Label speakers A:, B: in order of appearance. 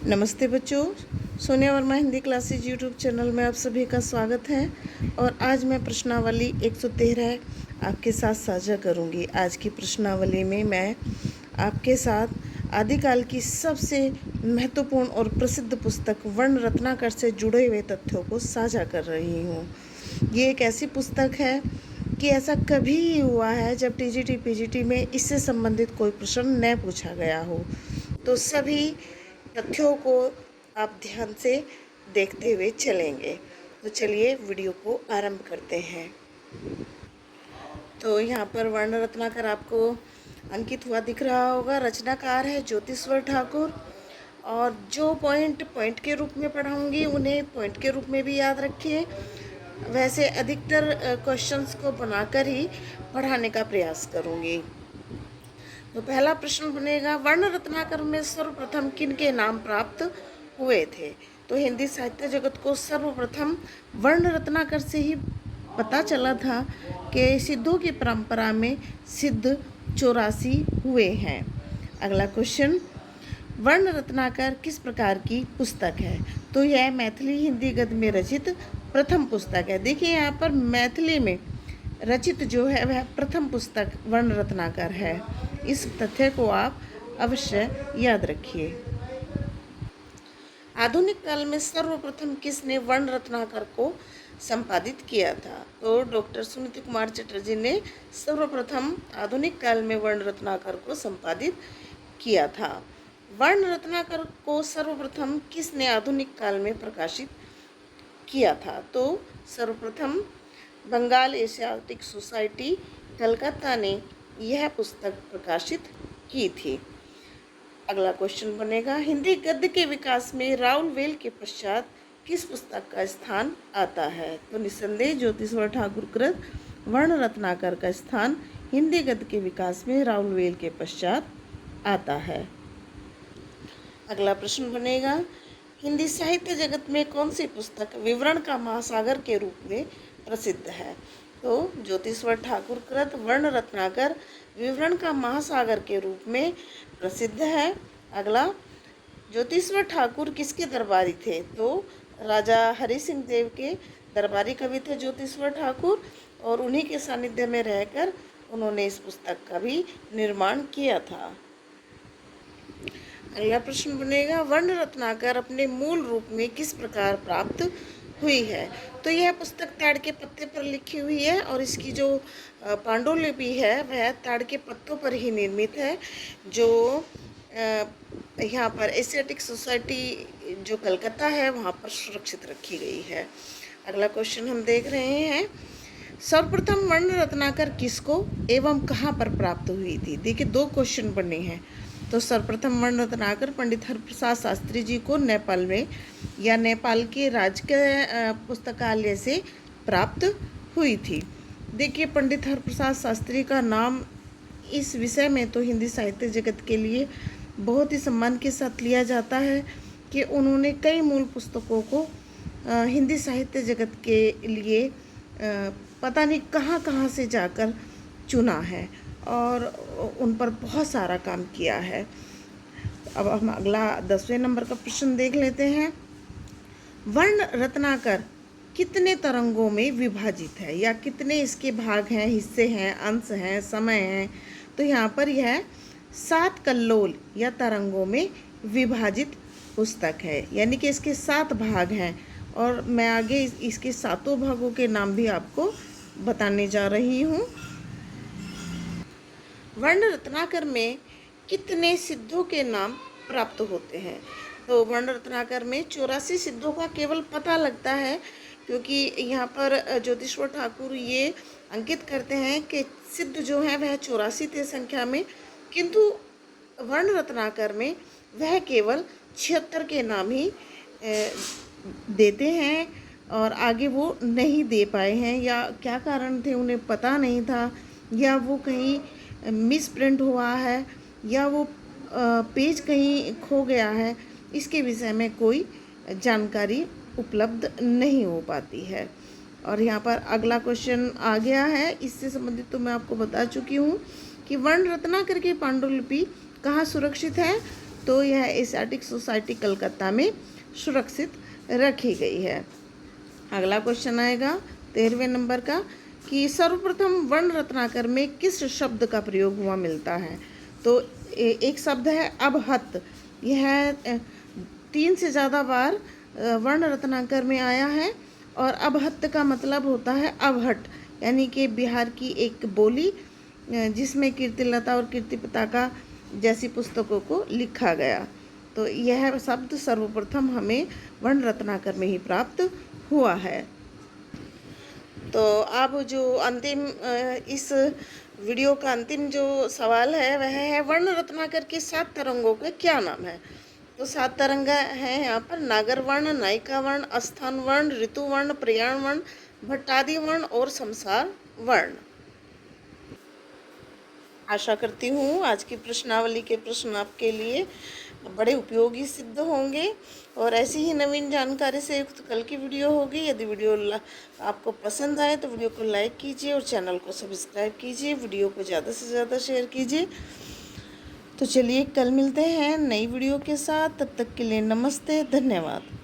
A: नमस्ते बच्चों, Sonia Verma Hindi classes YouTube channel में आप सभी का स्वागत है। और आज मैं प्रश्नावली 113 आपके साथ साझा करूंगी। आज की प्रश्नावली में मैं आपके साथ आदिकाल की सबसे महत्वपूर्ण और प्रसिद्ध पुस्तक वर्ण रत्नाकर से जुड़े हुए तथ्यों को साझा कर रही हूँ। ये एक ऐसी पुस्तक है कि ऐसा कभी ही हुआ है जब टीजीटी पीजीटी में इससे संबंधित कोई प्रश्न न पूछा गया हो। तो सभी तथ्यों को आप ध्यान से देखते हुए चलेंगे। तो चलिए वीडियो को आरंभ करते हैं। तो यहाँ पर वर्ण रत्नाकर आपको अंकित हुआ दिख रहा होगा। रचनाकार है ज्योतिश्वर ठाकुर। और जो पॉइंट के रूप में पढ़ाऊंगी उन्हें पॉइंट के रूप में भी याद रखिए। वैसे अधिकतर क्वेश्चंस को बनाकर ही पढ़ाने का प्रयास करूँगी। तो पहला प्रश्न बनेगा, वर्ण रत्नाकर में सर्वप्रथम किन के नाम प्राप्त हुए थे? तो हिंदी साहित्य जगत को सर्वप्रथम वर्ण रत्नाकर से ही पता चला था कि सिद्धों की परंपरा में सिद्ध 84 हुए हैं। अगला क्वेश्चन, वर्ण रत्नाकर किस प्रकार की पुस्तक है? तो यह मैथिली हिंदी गद्य में रचित प्रथम पुस्तक है। देखिए यहाँ पर मैथिली में रचित जो है वह प्रथम पुस्तक वर्ण रत्नाकर है। इस तथ्य को आप अवश्य याद रखिए। आधुनिक काल में सर्वप्रथम किसने वर्ण रत्नाकर को संपादित किया था? तो डॉक्टर सुनीति कुमार चटर्जी ने सर्वप्रथम आधुनिक काल में वर्ण रत्नाकर को संपादित किया था। वर्ण रत्नाकर को सर्वप्रथम किसने आधुनिक काल में प्रकाशित किया था? तो सर्वप्रथम बंगाल एशियाटिक सोसाइटी कलकत्ता ने यह पुस्तक प्रकाशित की थी। अगला क्वेश्चन बनेगा, हिंदी गद्य के विकास में राउलवेल के पश्चात किस पुस्तक का स्थान आता है? तो निस्संदेह ज्योतिश्वर ठाकुर कृत वर्ण रत्नाकर का स्थान हिंदी गद्य के विकास में राउलवेल के पश्चात आता है। अगला प्रश्न बनेगा, हिंदी साहित्य जगत में कौन सी पुस्तक विवरण का महासागर के रूप में प्रसिद्ध है? तो ज्योतिश्वर ठाकुर कृत वर्ण रत्नाकर विवरण का महासागर के रूप में प्रसिद्ध है। अगला, ज्योतिश्वर ठाकुर किसके दरबारी थे? तो राजा हरि सिंह देव के दरबारी कवि थे ज्योतिश्वर ठाकुर, और उन्हीं के सानिध्य में रहकर उन्होंने इस पुस्तक का भी निर्माण किया था। अगला प्रश्न बनेगा, वर्ण रत्नाकर अपने मूल रूप में किस प्रकार प्राप्त हुई है? तो यह पुस्तक ताड़ के पत्ते पर लिखी हुई है और इसकी जो पांडुलिपि है वह ताड़ के पत्तों पर ही निर्मित है, जो यहाँ पर एशियाटिक सोसाइटी जो कलकत्ता है वहाँ पर सुरक्षित रखी गई है। अगला क्वेश्चन हम देख रहे हैं, सर्वप्रथम वर्ण रत्नाकर किसको एवं कहाँ पर प्राप्त हुई थी? देखिए दो क्वेश्चन बने हैं। तो सर्वप्रथम वर्ण रत्नाकर पंडित हरप्रसाद शास्त्री जी को नेपाल में या नेपाल के राजकीय पुस्तकालय से प्राप्त हुई थी। देखिए पंडित हरप्रसाद शास्त्री का नाम इस विषय में तो हिंदी साहित्य जगत के लिए बहुत ही सम्मान के साथ लिया जाता है कि उन्होंने कई मूल पुस्तकों को हिंदी साहित्य जगत के लिए पता नहीं कहाँ कहाँ से जाकर चुना है और उन पर बहुत सारा काम किया है। अब हम अगला 10वें नंबर का प्रश्न देख लेते हैं, वर्ण रत्नाकर कितने तरंगों में विभाजित है या कितने इसके भाग हैं, हिस्से हैं, अंश हैं, समय हैं? तो यहाँ पर यह 7 कल्लोल या तरंगों में विभाजित पुस्तक है, यानी कि इसके 7 भाग हैं। और मैं आगे इसके 7 भागों के नाम भी आपको बताने जा रही हूँ। वर्ण रत्नाकर में कितने सिद्धों के नाम प्राप्त होते हैं? तो वर्ण रत्नाकर में 84 सिद्धों का केवल पता लगता है, क्योंकि यहाँ पर ज्योतिश्वर ठाकुर ये अंकित करते हैं कि सिद्ध जो हैं वह 84 थे संख्या में, किंतु वर्ण रत्नाकर में वह केवल 76 के नाम ही देते हैं और आगे वो नहीं दे पाए हैं, या क्या कारण थे उन्हें पता नहीं था, या वो कहीं मिस प्रिंट हुआ है, या वो पेज कहीं खो गया है, इसके विषय में कोई जानकारी उपलब्ध नहीं हो पाती है। और यहाँ पर अगला क्वेश्चन आ गया है, इससे संबंधित तो मैं आपको बता चुकी हूँ कि वर्ण रत्नाकर की पांडुलिपि कहाँ सुरक्षित है? तो यह एशियाटिक सोसाइटी कलकत्ता में सुरक्षित रखी गई है। अगला क्वेश्चन आएगा 13वें नंबर का कि सर्वप्रथम वर्ण रत्नाकर में किस शब्द का प्रयोग हुआ मिलता है। तो एक शब्द है अबहत। यह 3 से ज़्यादा बार वर्ण रत्नाकर में आया है और अबहत का मतलब होता है अबहट, यानी कि बिहार की एक बोली जिसमें कीर्तिलता और कीर्ति पताका जैसी पुस्तकों को लिखा गया। तो यह शब्द सर्वप्रथम हमें वर्ण रत्नाकर में ही प्राप्त हुआ है। तो अब जो अंतिम इस वीडियो का अंतिम जो सवाल है वह है वर्ण रत्नाकर के 7 तरंगों के क्या नाम है। तो 7 तरंग हैं यहाँ पर नागर वर्ण, नायिका वर्ण, अस्थान वर्ण, ऋतु वर्ण, प्रयाण वर्ण, भट्टादी वर्ण और संसार वर्ण। आशा करती हूँ आज की प्रश्नावली के प्रश्न आपके लिए बड़े उपयोगी सिद्ध होंगे और ऐसी ही नवीन जानकारी से युक्त कल की वीडियो होगी। यदि वीडियो आपको पसंद आए तो वीडियो को लाइक कीजिए और चैनल को सब्सक्राइब कीजिए, वीडियो को ज़्यादा से ज़्यादा शेयर कीजिए। तो चलिए कल मिलते हैं नई वीडियो के साथ, तब तक के लिए नमस्ते, धन्यवाद।